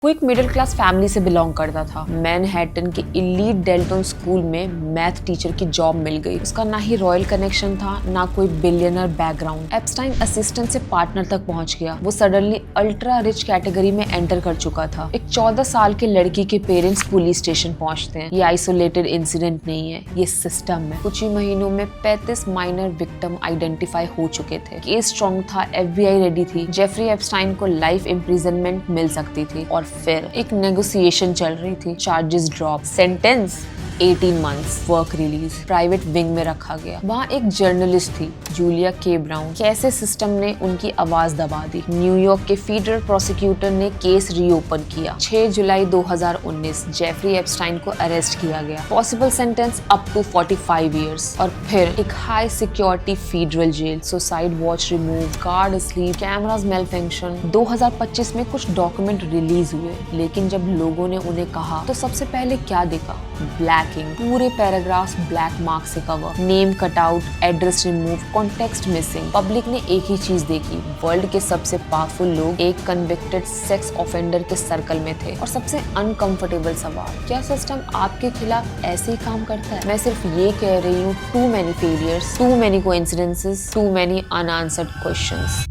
वो एक middle class family से बिलोंग करता था। मैनहट्टन के इलीट डेल्टन स्कूल में मैथ टीचर की जॉब मिल गई। उसका ना ही रॉयल कनेक्शन था, ना कोई बिलियनर बैकग्राउंड। एप्स्टाइन असिस्टेंट से पार्टनर तक पहुंच गया। वो सडनली अल्ट्रा रिच कैटेगरी में एंटर कर चुका था। एक 14 साल के लड़की के पेरेंट्स पुलिस स्टेशन पहुंचते हैं। ये आइसोलेटेड इंसिडेंट नहीं है, ये सिस्टम है। कुछ ही महीनों में 35 माइनर विक्टिम आइडेंटिफाई हो चुके थे। केस स्ट्रॉन्ग था, FBI रेडी थी। जेफरी एप्स्टाइन को लाइफ इम्प्रिजनमेंट मिल सकती थी और फिर एक नेगोशिएशन चल रही थी। Charges drop, sentence 18 months, work release, private wing में रखा गया। वहाँ एक जर्नलिस्ट थी, जूलिया के ब्राउन। कैसे सिस्टम ने उनकी आवाज दबा दी। न्यूयॉर्क के फेडरल प्रोसिक्यूटर ने केस रीओपन किया। 6 जुलाई 2019 जेफरी एप्स्टाइन को अरेस्ट किया गया। Possible sentence up to 45 years। और फिर एक high security federal jail, suicide watch remove, guard sleep, cameras malfunction. 2025 में कुछ डॉक्यूमेंट रिलीज हुए, लेकिन जब लोगों ने उन्हें कहा तो सबसे पहले क्या देखा? ब्लैकिंग, पूरे पैराग्राफ्स ब्लैक मार्क से cover, name cutout, address remove, context missing. Public ने एक ही चीज देखी, वर्ल्ड के सबसे पावरफुल लोग एक कन्विक्टेड सेक्स ऑफेंडर के सर्कल में थे। और सबसे अनकंफर्टेबल सवाल, क्या सिस्टम आपके खिलाफ ऐसे ही काम करता है? मैं सिर्फ ये कह रही हूँ, too many failures, too many coincidences, too many unanswered questions.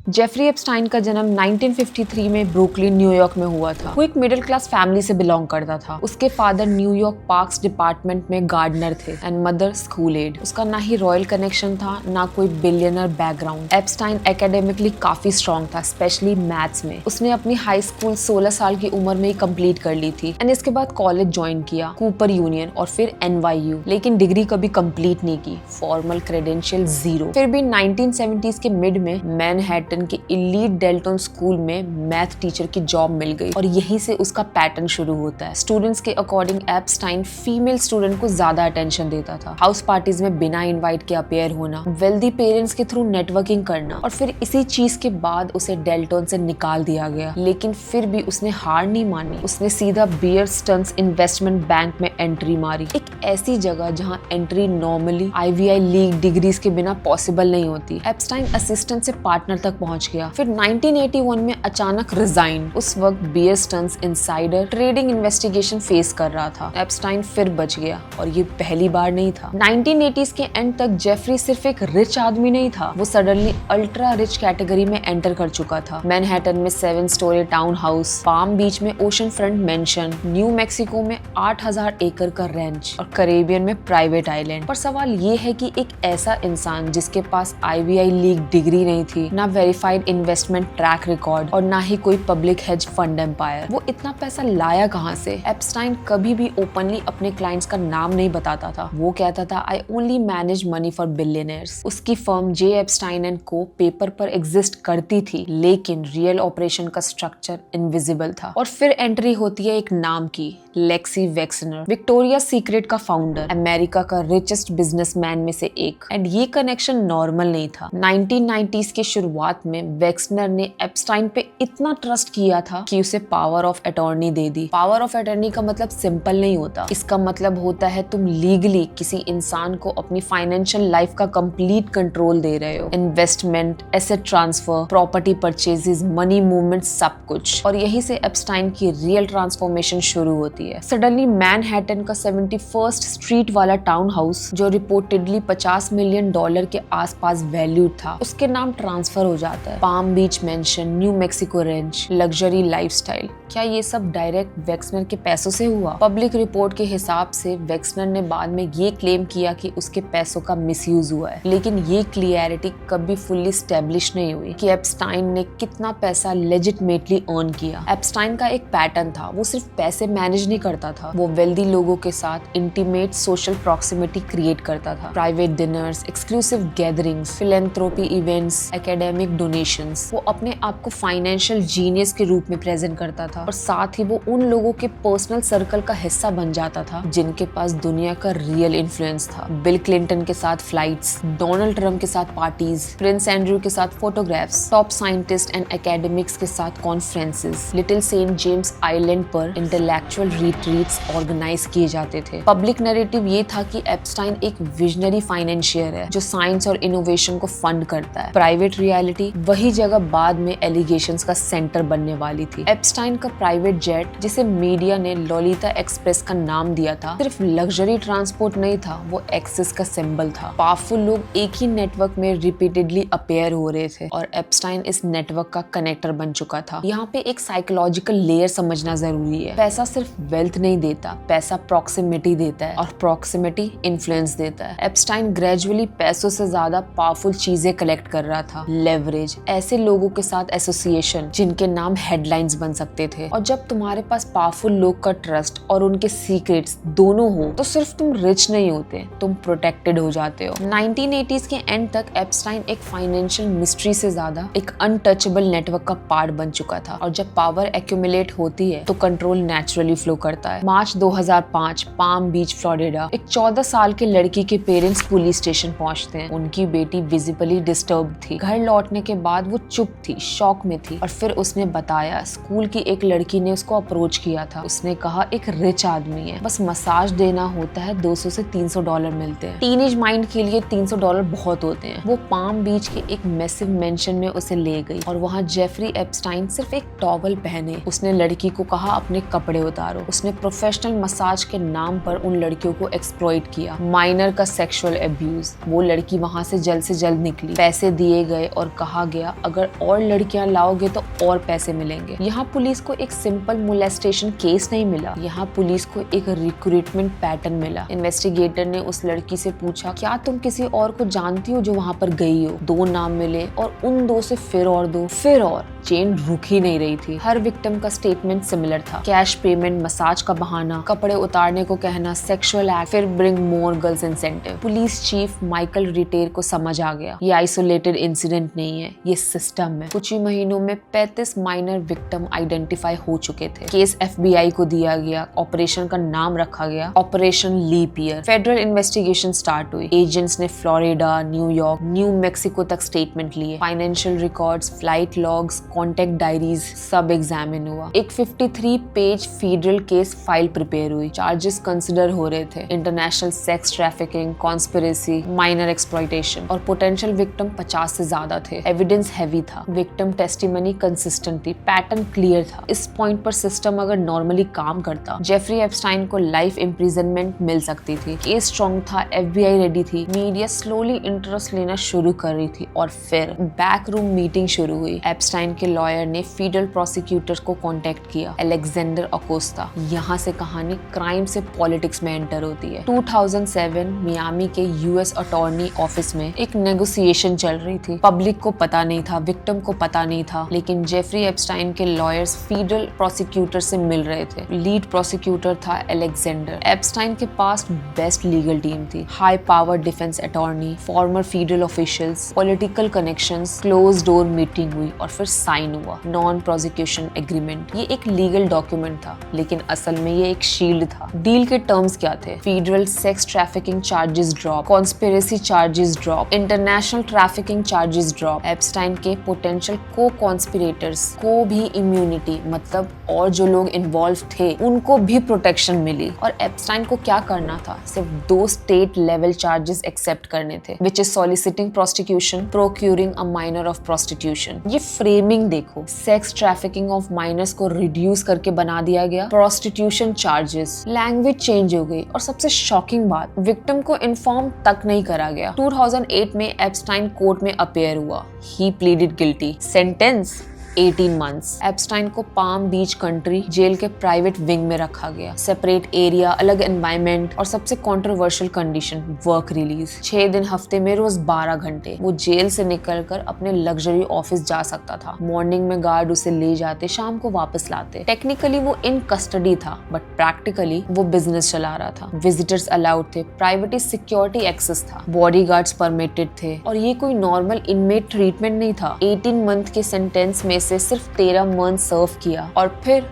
Jeffrey Epstein का जन्म 1953 में ब्रुकलिन, न्यूयॉर्क में हुआ था। वो एक मिडिल क्लास फैमिली से बिलोंग करता था। उसके फादर न्यूयॉर्क पार्क्स डिपार्टमेंट में गार्डनर थे एंड मदर स्कूल एड। उसका ना ही रॉयल कनेक्शन था, ना कोई बिलियनर बैकग्राउंड। एप्स्टाइन एकेडमिकली काफी स्ट्रॉन्ग था, स्पेशली मैथ्स में। उसने अपनी हाई स्कूल 16 साल की उम्र में ही कंप्लीट कर ली थी एंड इसके बाद कॉलेज ज्वाइन किया, कूपर यूनियन और फिर NYU। लेकिन डिग्री कभी कंप्लीट नहीं की, फॉर्मल क्रेडेंशियल 0। फिर भी 1970s के मिड में मैनहट्टन के इलीट डेल्टन स्कूल में मैथ टीचर की जॉब मिल गई और यहीं से उसका पैटर्न शुरू होता है। स्टूडेंट्स के अकॉर्डिंग एप्स्टाइन फीमेल स्टूडेंट को ज्यादा अटेंशन देता था। हाउस पार्टीज में बिना इनवाइट के अपीयर होना, वेल्दी पेरेंट्स के थ्रू नेटवर्किंग करना। और फिर इसी चीज के बाद उसे डेल्टन से निकाल दिया गया, लेकिन फिर भी उसने हार नहीं मानी। उसने सीधा बियर स्टन्स इन्वेस्टमेंट बैंक में एंट्री मारी, एक ऐसी जगह जहां entry normally IVI league degrees के बिना पॉसिबल नहीं होती। एप्स्टाइन असिस्टेंट से पार्टनर तक पहुंच गया। फिर 1981 में अचानक रिजाइन। उस वक्त Bear Stearns insider trading investigation face कर रहा था। एप्स्टाइन फिर बच गया और ये पहली बार नहीं था। 1980s के एंड तक जेफरी सिर्फ एक रिच आदमी नहीं था, वो सडनली अल्ट्रा रिच कैटेगरी में एंटर कर चुका था। मैनहट्टन में 7 स्टोरी टाउन हाउस, पाम बीच में ocean front mention, New Mexico में 8000 एकड़ का रेंच और कैरेबियन में प्राइवेट आइलैंड। पर सवाल ये है कि एक ऐसा इंसान जिसके पास IVI लीग डिग्री नहीं थी, ना वेरीफाइड इन्वेस्टमेंट ट्रैक रिकॉर्ड और ना ही कोई पब्लिक हेज फंड एम्पायर, वो इतना पैसा लाया कहां से? एप्स्टाइन कभी भी ओपनली अपने क्लाइंट्स का नाम नहीं बताता था। वो कहता था, I only manage money for billionaires. उसकी फर्म J. एप्स्टाइन एंड को पेपर पर एग्जिस्ट करती थी, लेकिन रियल ऑपरेशन का स्ट्रक्चर इनविजिबल था। और फिर एंट्री होती है एक नाम की, लेक्सी वेक्सनर, विक्टोरिया सीक्रेट का फाउंडर, अमेरिका का रिचेस्ट बिजनेसमैन में से एक। एंड ये कनेक्शन नॉर्मल नहीं था। 1990s के शुरुआत में वेक्सनर ने एप्स्टाइन पे इतना ट्रस्ट किया था कि उसे power of attorney they the. Power of attorney का मतलब सिंपल नहीं होता। इसका मतलब होता है तुम लीगली किसी इंसान को अपनी फाइनेंशियल लाइफ का कंप्लीट कंट्रोल दे रहे हो। Investment, asset transfer, property purchases, money movement, सब कुछ। और यहीं से एप्स्टाइन की रियल ट्रांसफॉर्मेशन शुरू होती है। सडनली मैनहट्टन का 71st स्ट्रीट वाला टाउन हाउस, जो रिपोर्टेडली $50 मिलियन के आसपास वैल्यू था, उसके नाम ट्रांसफर हो जाता है। Palm Beach mansion, New Mexico ranch, luxury lifestyle. क्या ये सब डायरेक्ट वेक्सनर के पैसों से हुआ? पब्लिक रिपोर्ट के हिसाब से वेक्सनर ने बाद में ये क्लेम किया कि उसके पैसों का मिसयूज हुआ है, लेकिन ये क्लियरिटी कभी फुल्ली स्टैब्लिश नहीं हुई कि एप्स्टाइन ने कितना पैसा लेजिटमेटली अर्न किया। एप्स्टाइन का एक पैटर्न था, वो सिर्फ पैसे मैनेज नहीं करता था, वो वेल्दी लोगों के साथ इंटीमेट सोशल प्रॉक्सिमिटी क्रिएट करता था। Private dinners, exclusive gatherings, philanthropy events, academic donations. वो अपने आप को फाइनेंशियल जीनियस के रूप में प्रेजेंट करता था और साथ ही वो उन लोगों के पर्सनल सर्कल का हिस्सा बन जाता था जिनके पास दुनिया का रियल इन्फ्लुएंस था। बिल क्लिंटन के साथ फ्लाइट्स, डोनाल्ड ट्रम्प के साथ पार्टीज, प्रिंस एंड्रयू के साथ photographs, top scientist and academics के साथ conferences, little saint James island पर इंटेलेक्चुअल रिट्रीट्स ऑर्गेनाइज किए जाते थे। पब्लिक नैरेटिव ये था कि एप्स्टाइन एक विजनरी फाइनेंशियर है जो साइंस और इनोवेशन को फंड करता है। प्राइवेट रियलिटी, वही जगह बाद में एलिगेशंस का सेंटर बनने वाली थी। एप्स्टाइन का प्राइवेट जेट, जिसे मीडिया ने लोलिता एक्सप्रेस का नाम दिया था, सिर्फ लग्जरी ट्रांसपोर्ट नहीं था, वो एक्सेस का सिंबल था। पावरफुल लोग एक ही नेटवर्क में रिपीटेडली अपेयर हो रहे थे और एप्स्टाइन इस नेटवर्क का कनेक्टर बन चुका था। यहाँ पे एक साइकोलॉजिकल लेयर समझना जरूरी है। पैसा सिर्फ वेल्थ नहीं देता, पैसा प्रॉक्सिमिटी देता है और प्रॉक्सिमिटी इन्फ्लुएंस देता है। एप्स्टाइन ग्रेजुअली पैसों से ज्यादा पावरफुल चीजें कलेक्ट कर रहा था। लेवरेज, ऐसे लोगों के साथ एसोसिएशन जिनके नाम हेडलाइंस बन सकते थे। और जब तुम्हारे पास पावरफुल लोग का ट्रस्ट और उनके सीक्रेट्स दोनों हो तो सिर्फ तुम रिच नहीं होते, तुम प्रोटेक्टेड हो जाते हो। 1980s के एंड तक एप्स्टाइन एक फाइनेंशियल मिस्ट्री से ज्यादा एक अनटचेबल नेटवर्क का पार्ट बन चुका था। और जब पावर एक्यूमुलेट होती है तो कंट्रोल नेचुरली फ्लो करता है। मार्च 2005 पाम बीच फ्लोरिडा, एक 14 साल के लड़की के पेरेंट्स पुलिस स्टेशन पहुंचते हैं। उनकी बेटी विजिबली डिस्टर्ब थी। घर लौटने के बाद वो चुप थी, शॉक में थी। और फिर उसने बताया स्कूल की एक लड़की ने उसको अप्रोच किया था। उसने कहा एक रिच आदमी है, बस मसाज देना होता है, $200 से $300 मिलते हैं। टीनेज माइंड के लिए $300 बहुत होते हैं। वो पाम बीच के एक मैसिव मेंशन में उसे ले गई और वहाँ जेफरी एप्स्टाइन सिर्फ एक टॉवल पहने। उसने लड़की को कहा अपने कपड़े उतारो। उसने प्रोफेशनल मसाज के नाम पर उन लड़कियों को एक्सप्लॉइट किया। माइनर का सेक्सुअल अब्यूज। वो लड़की वहाँ से जल्द निकली। पैसे दिए गए और कहा गया अगर और लड़कियां लाओगे तो और पैसे मिलेंगे। यहाँ पुलिस को एक सिंपल मोलेस्टेशन केस नहीं मिला, यहाँ पुलिस को एक रिक्रूटमेंट पैटर्न मिला। इन्वेस्टिगेटर ने उस लड़की से पूछा क्या तुम किसी और को जानती हो जो वहाँ पर गई हो? 2 नाम मिले और उन 2 से फिर और 2, फिर और। चेन रुक ही नहीं रही थी। हर विक्टिम का स्टेटमेंट सिमिलर था। कैश पेमेंट, मसाज का बहाना, कपड़े उतारने को कहना, सेक्सुअल एक्ट, फिर bring more girls incentive. Police chief Michael Reiter को समझ आ गया ये आइसोलेटेड इंसिडेंट नहीं है, ये सिस्टम है। कुछ ही महीनों में 35 माइनर विक्टिम आइडेंटिफाई हो चुके थे। केस FBI को दिया गया। ऑपरेशन का नाम रखा गया operation leap year. Federal investigation start हुई। एजेंट्स ने फ्लोरिडा, न्यूयॉर्क, न्यू मैक्सिको तक स्टेटमेंट लिए। Financial records, flight logs, contact diaries सब एग्जामिन हुआ। एक 53 page federal case file prepare हुई। चार्जेस कंसिडर हो रहे थे, international sex trafficking, conspiracy, minor exploitation और पोटेंशियल विक्टिम 50 से ज्यादा थे। एविडेंस हैवी था, विक्टिम टेस्टिमनी कंसिस्टेंट थी, पैटर्न क्लियर था। इस पॉइंट पर सिस्टम अगर नॉर्मली काम करता जेफरी एप्स्टाइन को लाइफ इम्प्रिजनमेंट मिल सकती थी। केस स्ट्रॉन्ग था, FBI रेडी थी, मीडिया स्लोली इंटरेस्ट लेना शुरू कर रही थी। और फिर बैक रूम मीटिंग शुरू हुई। एप्स्टाइन के लॉयर ने फेडरल प्रोसिक्यूटर को कांटेक्ट किया, अलेक्जेंडर अकोस्टा। यहाँ से कहानी क्राइम से पॉलिटिक्स में एंटर होती है। 2007 मियामी के US अटॉर्नी ऑफिस में एक नेगोशिएशन चल रही थी। पब्लिक को पता नहीं था, विक्टिम को पता नहीं था, लेकिन जेफरी एप्स्टाइन के लॉयर्स फेडरल प्रोसिक्यूटर से मिल रहे थे। लीड प्रोसिक्यूटर था अलेक्जेंडर। एप्स्टाइन के पास बेस्ट लीगल टीम थी, high power defence attorney, farmer federal officials, political connections. Close door meeting हुई और फिर साइन हुआ नॉन प्रोसिक्यूशन एग्रीमेंट। ये एक लीगल डॉक्यूमेंट था, लेकिन असल में ये एक शील्ड था। डील के टर्म्स क्या थे? Federal sex trafficking charges drop, conspiracy charges drop, international trafficking charges drop. Epstein के पोटेंशियल को कॉन्स्पिरेटर्स को भी इम्यूनिटी, मतलब और जो लोग इन्वॉल्व थे उनको भी प्रोटेक्शन मिली। और एप्स्टाइन को क्या करना था? सिर्फ 2 स्टेट लेवल चार्जेस एक्सेप्ट करने थे, which is soliciting prostitution, procuring a minor of prostitution. ये फ्रेमिंग देखो, सेक्स ट्रैफिकिंग ऑफ माइनर्स को रिड्यूस करके बना दिया गया प्रोस्टिट्यूशन चार्जेस। लैंग्वेज चेंज हो गई और सबसे शॉकिंग बात, विक्टिम को इन्फॉर्म तक नहीं करा गया। 2008 में एप्स्टाइन कोर्ट में अपेयर हुआ। He pleaded guilty. Sentence 18 months. Epstein को पाम बीच कंट्री जेल के प्राइवेट विंग में रखा गया। सेपरेट एरिया, अलग एनवायरनमेंट और सबसे कंट्रोवर्शियल कंडीशन, वर्क रिलीज। 6 दिन हफ्ते में रोज 12 घंटे। वो जेल से निकलकर अपने लग्जरी ऑफिस जा सकता था। मॉर्निंग में गार्ड उसे ले जाते, शाम को वापस लाते। टेक्निकली वो इन कस्टडी था, बट प्रैक्टिकली वो बिजनेस चला रहा था। विजिटर्स अलाउड थे, प्राइवेटी सिक्योरिटी एक्सेस था, बॉडीगार्ड्स परमिटेड थे। और ये कोई नॉर्मल इनमेट ट्रीटमेंट नहीं था। 18 मंथ के सेंटेंस में से सिर्फ 13 मंथ सर्व किया और फिर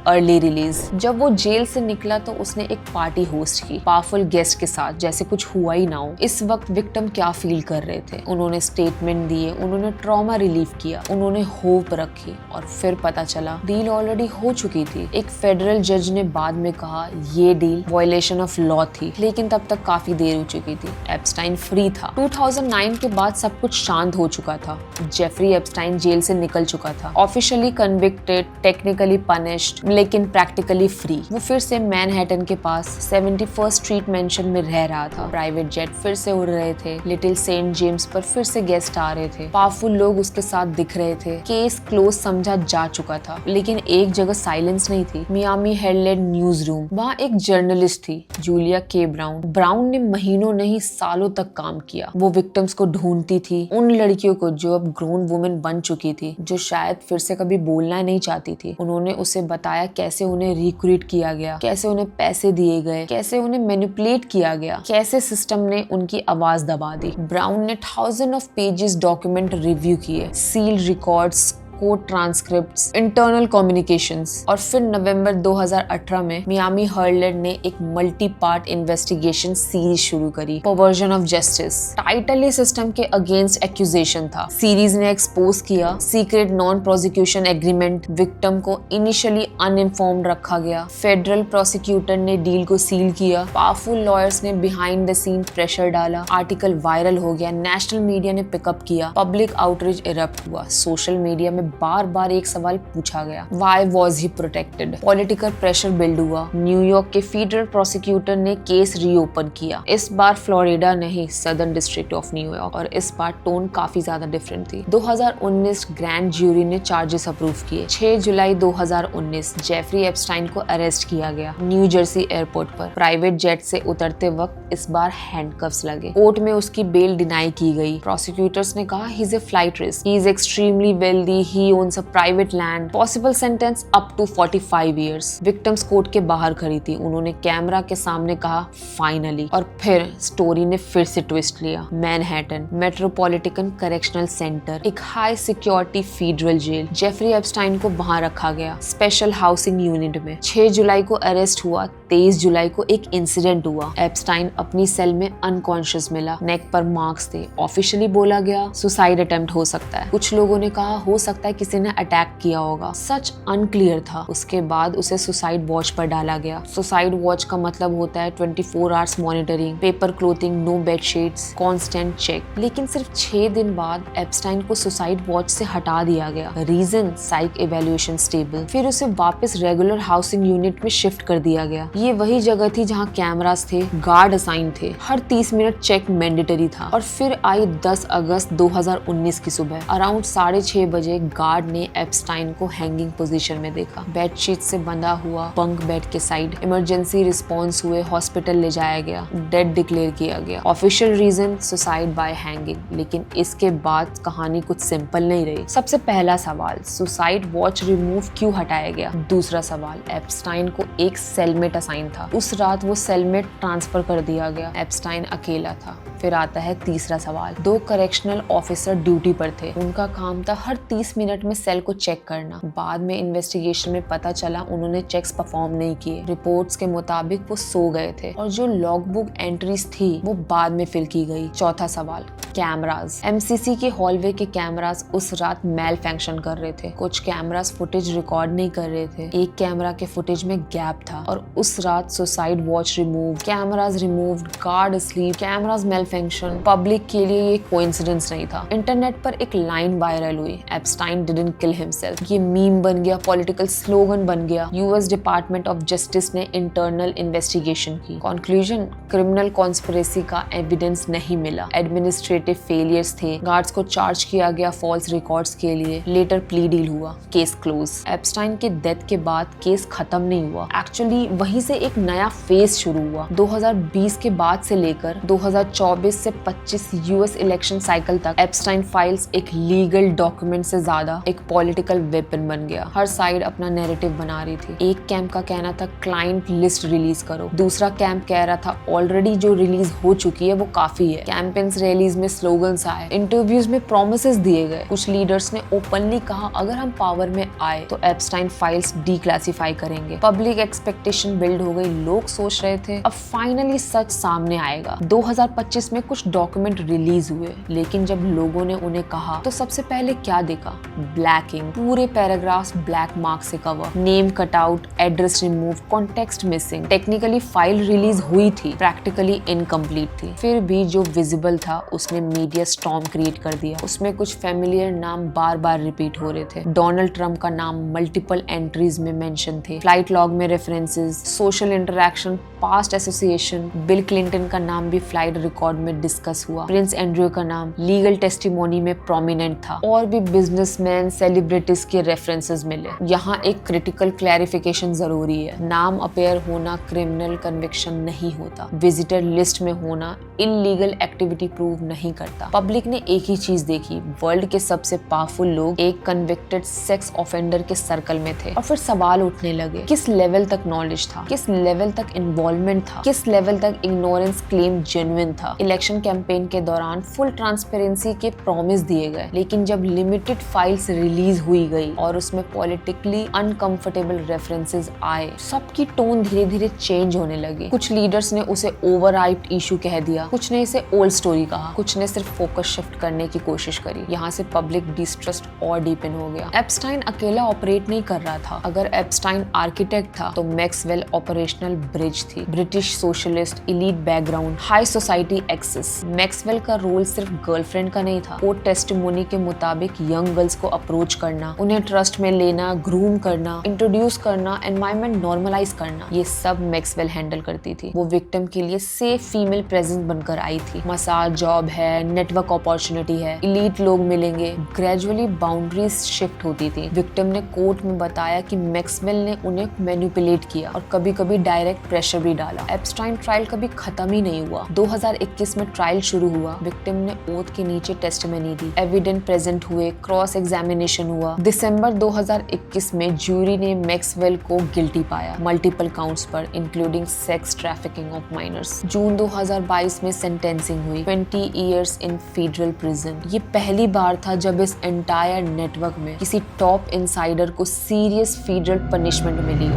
अर्ली रिलीज। जब वो जेल से निकला तो उसने एक पार्टी होस्ट की पावरफुल गेस्ट के साथ, जैसे कुछ हुआ ही ना हो। इस वक्त विक्टिम क्या फील कर रहे थे? उन्होंने स्टेटमेंट दिए, उन्होंने ट्रॉमा रिलीफ किया, उन्होंने होप रखी, और फिर पता चला डील ऑलरेडी हो चुकी थी। एक फेडरल जज ने बाद में कहा ये डील वायलेशन ऑफ लॉ थी, लेकिन तब तक काफी देर हो चुकी थी। एप्स्टाइन फ्री था। 2009 के बाद सब कुछ शांत हो चुका था। जेफरी एप्स्टाइन जेल से निकल चुका था, ऑफिशियली कन्विक्टेड, टेक्निकली पनिश्ड, लेकिन प्रैक्टिकली फ्री। वो फिर से मैनहट्टन के पास 71st स्ट्रीट मेंशन में रह रहा था। प्राइवेट जेट फिर से उड़ रहे थे। लिटिल सेंट जेम्स पर फिर से गेस्ट आ रहे थे। पावरफुल लोग उसके साथ दिख रहे थे। केस क्लोज समझा जा चुका था, लेकिन एक जगह साइलेंस नहीं थी। Miami Herald news room. वहाँ एक जर्नलिस्ट थी, जूलिया के ब्राउन। ब्राउन ने महीनों नहीं सालों तक काम किया। वो विक्टिम्स को ढूंढती थी, उन लड़कियों को जो अब ग्रोन वुमेन बन चुकी थी, जो शायद फिर से कभी बोलना नहीं चाहती थी। उन्होंने उसे बताया कैसे उन्हें रिक्रूट किया गया, कैसे उन्हें पैसे दिए गए, कैसे उन्हें मैनिपुलेट किया गया, कैसे सिस्टम ने उनकी आवाज दबा दी। ब्राउन ने 1000 ऑफ पेजेस डॉक्यूमेंट रिव्यू किए, sealed records, court transcripts, internal communications, और फिर नवंबर 2018 में मियामी हेरल्ड ने एक मल्टी पार्ट इन्वेस्टिगेशन सीरीज शुरू करी, perversion of justice. Title he system के अगेंस्ट एक्यूजेशन था। सीरीज ने एक्सपोज किया secret non prosecution agreement, victim को इनिशियली अनइन्फॉर्म्ड रखा गया, फेडरल प्रोसिक्यूटर ने डील को सील किया, पावरफुल लॉयर्स ने बिहाइंड द सीन प्रेशर डाला, आर्टिकल वायरल हो गया, नेशनल मीडिया ने पिकअप किया, पब्लिक आउटरीच इरप्ट हुआ। सोशल मीडिया में बार बार एक सवाल पूछा गया, why was he protected? Political pressure build हुआ। न्यूयॉर्क के फेडरल प्रोसिक्यूटर ने केस रीओपन किया, इस बार फ्लोरिडा नहीं, सदर्न डिस्ट्रिक्ट ऑफ न्यूयॉर्क, और इस बार टोन काफी ज्यादा डिफरेंट थी। 2019 ग्रैंड ज्यूरी ने चार्जेस अप्रूव किए। 6 जुलाई 2019 जेफरी एप्स्टाइन को अरेस्ट किया गया न्यू जर्सी एयरपोर्ट पर। प्राइवेट जेट से उतरते वक्त इस बार हैंडकफ्स लगे। कोर्ट में उसकी बेल डिनाई की गई। प्रोसिक्यूटर्स ने कहा he is a flight risk, he is extremely wealthy, he owns a private land, possible sentence up to 45 years। Victims court के बाहर खड़ी थी। उन्होंने कैमरा के सामने कहा फाइनली, और फिर स्टोरी ने फिर से ट्विस्ट लिया। मैनहट्टन मेट्रोपॉलिटन करेक्शनल सेंटर, एक high security federal jail. Jeffrey Epstein को वहां रखा गया स्पेशल हाउसिंग यूनिट में। 6 जुलाई को अरेस्ट हुआ। 23 जुलाई को एक इंसिडेंट हुआ। एप्स्टाइन अपनी सेल में अनकॉन्शियस मिला, नेक पर मार्क्स थे। ऑफिशियली बोला गया सुसाइड अटेम्प्ट हो सकता है। कुछ लोगों ने कहा हो सकता है किसी ने अटैक किया होगा। सच अनक्लियर था। उसके बाद उसे सुसाइड वॉच पर डाला गया। सुसाइड वॉच का मतलब होता है 24 hours monitoring, paper clothing, no bedsheets, constant check. लेकिन सिर्फ 6 दिन बाद एप्स्टाइन को सुसाइड वॉच से हटा दिया गया। रीजन साइक इवैल्यूएशन स्टेबल। फिर उसे वापस रेगुलर हाउसिंग यूनिट में शिफ्ट कर दिया गया। ये वही जगह थी जहाँ कैमरास थे, गार्ड असाइन थे, हर 30 मिनट चेक मैंडेटरी था। और फिर आई 10 अगस्त 2019 की सुबह अराउंड 6:30 बजे गार्ड ने एप्स्टाइन को हैंगिंग पोजीशन में देखा, बेडशीट से बंधा हुआ, बंक बेड के साइड। इमरजेंसी रिस्पांस हुए, हॉस्पिटल ले जाया गया, डेड डिक्लेयर किया गया। Official reason suicide by hanging. लेकिन इसके बाद कहानी कुछ सिंपल नहीं रही। सबसे पहला सवाल, सुसाइड वॉच रिमूव क्यों हटाया गया? दूसरा सवाल, एप्स्टाइन को एक सेलमेट असाइन था, उस रात वो सेलमेट ट्रांसफर कर दिया गया, एप्स्टाइन अकेला था। फिर आता है तीसरा सवाल, 2 करेक्शनल ऑफिसर ड्यूटी पर थे, उनका काम था हर 30 मिनट में सेल को चेक करना। बाद में इन्वेस्टिगेशन में पता चला उन्होंने चेक्स परफॉर्म नहीं किए। रिपोर्ट्स के मुताबिक वो सो गए थे और जो लॉगबुक एंट्रीज थी वो बाद में फिल की गई। चौथा सवाल, कैमरास। एमसीसी के हॉलवे के कैमरास उस रात मेल फंक्शन कर रहे थे। कुछ कैमरास फुटेज रिकॉर्ड नहीं कर रहे थे। एक कैमरा के फुटेज में गैप था और उस रात suicide watch remove, cameras removed, guard asleep, cameras malfunction. Public के लिए ये कोइंसिडेंस नहीं था। इंटरनेट पर एक लाइन वायरल हुई, एप्स्टाइन डिडंट किल हिमसेल्फ। ये मीम बन गया, पॉलिटिकल स्लोगन बन गया। यूएस डिपार्टमेंट ऑफ जस्टिस ने इंटरनल इन्वेस्टिगेशन की। कंक्लूजन, क्रिमिनल कॉन्स्पिरेसी का एविडेंस नहीं मिला। एडमिनिस्ट्रेटिव फेलियर्स थे। गार्ड्स को चार्ज किया गया फॉल्स रिकॉर्ड्स के लिए। लेटर प्ली डील हुआ, केस क्लोज। एप्स्टाइन के डेथ के बाद केस खत्म नहीं हुआ। एक्चुअली वहीं से एक नया फेज शुरू हुआ। 2020 के बाद से लेकर 2024 से 25 यूएस इलेक्शन साइकिल तक एप्स्टाइन फाइल्स एक लीगल डॉक्यूमेंट से ज्यादा ज्यादा एक पॉलिटिकल वेपन बन गया। हर साइड अपना नैरेटिव बना रही थी। एक कैंप का कहना था क्लाइंट लिस्ट रिलीज करो, दूसरा कैंप कह रहा था ऑलरेडी जो रिलीज हो चुकी है वो काफी है। कैंपेन्स रैलीज में स्लोगन्स आए, इंटरव्यूज में प्रोमिसेस दिए गए। कुछ लीडर्स ने ओपनली कहा अगर हम पावर में आए तो एप्स्टाइन फाइल्स डीक्लासिफाई करेंगे। पब्लिक एक्सपेक्टेशन बिल्ड हो गई। लोग सोच रहे थे अब फाइनली सच सामने आएगा। 2025 में कुछ डॉक्यूमेंट रिलीज हुए, लेकिन जब लोगों ने उन्हें कहा तो सबसे पहले क्या देखा? ब्लैकिंग। पूरे पैराग्राफ्स ब्लैक मार्क से cover, name cutout, address remove, context missing. Technically file release हुई थी, प्रैक्टिकली इनकम्प्लीट थी। फिर भी जो विजिबल था उसने मीडिया स्टॉर्म क्रिएट कर दिया। उसमें कुछ फैमिलियर नाम बार बार रिपीट हो रहे थे। डोनाल्ड ट्रंप का नाम मल्टीपल एंट्रीज में मेंशन थे, फ्लाइट लॉग में references, social interaction, past association. Bill Clinton का नाम भी फ्लाइट रिकॉर्ड में डिस्कस हुआ। प्रिंस एंड्रयू का नाम लीगल टेस्टिमोनी में प्रोमिनेंट था। और भी बिजनेसमैन, सेलिब्रिटीज के रेफरेंसेस मिले। यहाँ एक क्रिटिकल क्लैरिफिकेशन जरूरी है। नाम अपेयर होना क्रिमिनल कन्विक्शन नहीं होता। विजिटर लिस्ट में होना इलीगल एक्टिविटी प्रूव नहीं करता। पब्लिक ने एक ही चीज देखी, वर्ल्ड के सबसे पावरफुल लोग एक कन्विक्टेड सेक्स ऑफेंडर के सर्कल में थे। और फिर सवाल उठने लगे, किस लेवल तक नॉलेज था, किस लेवल तक इन्वॉल्वमेंट था, किस लेवल तक इग्नोरेंस क्लेम जेन्युइन था। इलेक्शन कैंपेन के दौरान फुल ट्रांसपेरेंसी के प्रॉमिस दिए गए, लेकिन जब लिमिटेड फाइल्स रिलीज हुई गई और उसमें पॉलिटिकली अनकंफर्टेबल रेफरेंसेस आए, सबकी टोन धीरे धीरे चेंज होने लगी। कुछ लीडर्स ने उसे ओवरहाइप्ड इशू कह दिया, कुछ ने इसे ओल्ड स्टोरी कहा, कुछ ने सिर्फ फोकस शिफ्ट करने की कोशिश करी। यहाँ से पब्लिक डिस्ट्रस्ट और डीपन हो गया। एप्स्टाइन अकेला ऑपरेट नहीं कर रहा था। अगर एप्स्टाइन आर्किटेक्ट था तो मैक्सवेल ऑपरेशनल ब्रिज थी। British socialist, elite background, high society access. Maxwell का रोल सिर्फ गर्लफ्रेंड का नहीं था। कोर्ट टेस्टिमोनी के मुताबिक यंग गर्ल्स को अप्रोच करना, उन्हें ट्रस्ट में लेना, ग्रूम करना, इंट्रोड्यूस करना, एनवायरमेंट नॉर्मलाइज करना, ये सब मैक्सवेल हैंडल करती थी। वो विक्टिम के लिए सेफ फीमेल प्रेजेंस बनकर आई थी। मसाज जॉब है, नेटवर्क अपॉर्चुनिटी है, इलीट लोग मिलेंगे। ग्रेजुअली बाउंड्रीज शिफ्ट होती थी। विक्टिम ने कोर्ट में बताया कि मैक्सवेल ने उन्हें मैनिपुलेट किया और कभी कभी डायरेक्ट प्रेशर भी डाला। एप्स्टाइन ट्रायल कभी खत्म ही नहीं हुआ। 2021 में ट्रायल शुरू हुआ। विक्टिम ने ओथ के नीचे टेस्टिमनी दी, एविडेंस प्रेजेंट हुए, क्रॉस एग्जामिनेशन हुआ। दिसंबर 2021 में ज्यूरी ने मैक्सवेल को गिल्टी पाया मल्टीपल काउंट्स पर, including sex trafficking of minors. June 2022 में सेंटेंसिंग हुई, 20 इयर्स इन फेडरल प्रिजन। ये पहली बार था जब इस एंटायर नेटवर्क में किसी टॉप इनसाइडर को सीरियस फेडरल पनिशमेंट मिली।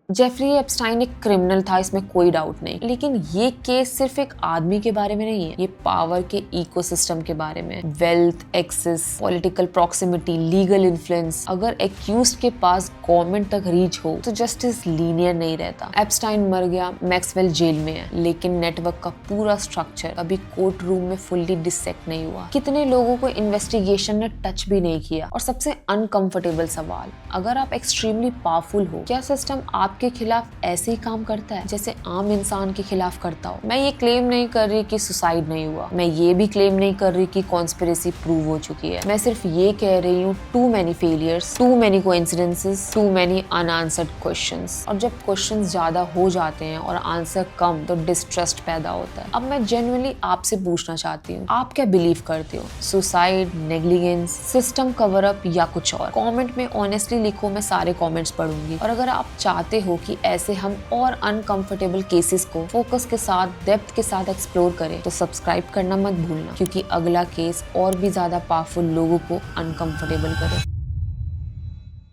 जेफरी एप्स्टाइन एक क्रिमिनल था, इसमें कोई डाउट नहीं, लेकिन ये केस सिर्फ एक आदमी के बारे में नहीं है। ये पावर के इकोसिस्टम के बारे में। Wealth, access, political proximity, legal influence. अगर एक्यूज्ड के पास गवर्नमेंट तक रीच हो तो जस्टिस लीनियर नहीं रहता। एप्स्टाइन मर गया, मैक्सवेल जेल में है, लेकिन नेटवर्क का पूरा स्ट्रक्चर अभी कोर्ट रूम में फुल्ली डिसेक्ट नहीं हुआ। कितने लोगों को इन्वेस्टिगेशन ने टच भी नहीं किया। और सबसे अनकंफर्टेबल सवाल, अगर आप एक्सट्रीमली पावरफुल हो, क्या सिस्टम आपके खिलाफ ऐसे ही काम करता है जैसे आम इंसान के खिलाफ करता हो? मैं ये क्लेम नहीं कर रही कि सुसाइड नहीं हुआ, मैं ये भी क्लेम नहीं कर रही कि कॉन्स्पिरेसी प्रूव हो चुकी है। मैं सिर्फ ये कह रही हूँ, too many failures, too many coincidences, too many unanswered questions. और जब क्वेश्चंस ज्यादा हो जाते हैं और आंसर कम तो डिस्ट्रस्ट पैदा होता है। अब मैं जेन्युइनली आपसे पूछना चाहती हूँ, आप क्या बिलीव करते हो? Suicide, negligence, system cover up या कुछ और? कमेंट में ऑनेस्टली लिखो, मैं सारे कमेंट्स पढ़ूंगी। और अगर आप चाहते हो कि ऐसे हम और अनकंफर्टेबल केसेस को फोकस के साथ, डेप्थ के साथ एक्सप्लोर करें तो सब्सक्राइब करना मत भूलना, क्योंकि अगला केस और भी ज्यादा पावरफुल लोगों को अनकंफर्टेबल करे।